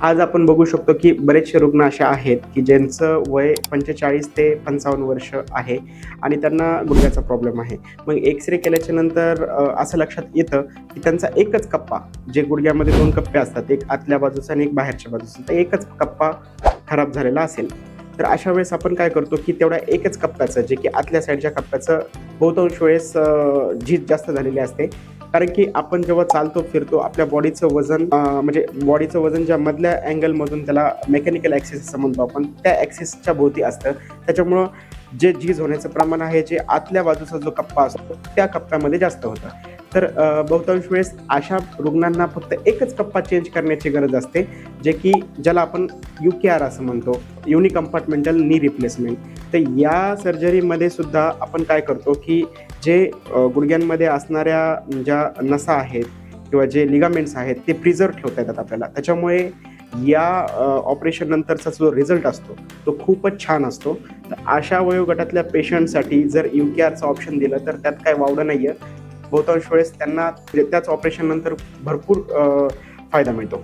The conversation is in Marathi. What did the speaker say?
आज आपण बघू शकतो की बरेचसे रुग्ण असे आहेत की ज्यांचं वय 45 ते 55 वर्ष आहे आणि त्यांना गुडघ्याचा प्रॉब्लेम आहे. मग एक्स-रे केल्याच्या नंतर असं लक्षात येतं की त्यांचा एकच कप्पा, जे गुडघ्यामध्ये 2 कप्पे असतात, एक आतल्या बाजूचा आणि एक बाहेरच्या बाजूचा, तर एकच कप्पा खराब झालेला असेल. तर अशा वेळेस आपण काय करतो की तेवढ्या एकच कप्प्याचं, जे की आतल्या साईडच्या कप्प्याचं बहुतांश वेळेस झीज जास्त झालेली असते. कारण की आपण जेव्हा चालतो फिरतो, आपल्या बॉडीचं वजन म्हणजे बॉडीचं वजन ज्या मधल्या अँगलमधून, त्याला मेकॅनिकल ॲक्सिस असं म्हणतो आपण, त्या ॲक्सिसच्या भोवती असतं. त्याच्यामुळं जे झीज होण्याचं प्रमाण आहे, जे आतल्या बाजूचा जो कप्पा असतो त्या कप्प्यामध्ये जास्त होतं. तर बहुतांश वेळेस अशा रुग्णांना फक्त एकच कप्पा चेंज करण्याची गरज असते, जे की ज्याला आपण UKR असं म्हणतो, युनि कंपार्टमेंटल नी रिप्लेसमेंट. तर या सर्जरीमध्ये सुद्धा आपण काय करतो की जे गुडघ्यांमध्ये असणाऱ्या ज्या नसा आहेत किंवा जे लिगामेंट्स आहेत ते प्रिझर्व्ह ठेवता येतात आपल्याला. त्याच्यामुळे या ऑपरेशन नंतरचा जो रिझल्ट असतो तो खूपच छान असतो. तर अशा वयोगटातल्या पेशंटसाठी जर UKRचं ऑप्शन दिलं तर त्यात काय वावडं नाही आहे. बहुतांश वेळेस त्यांना त्याच ऑपरेशन नंतर भरपूर फायदा मिळतो.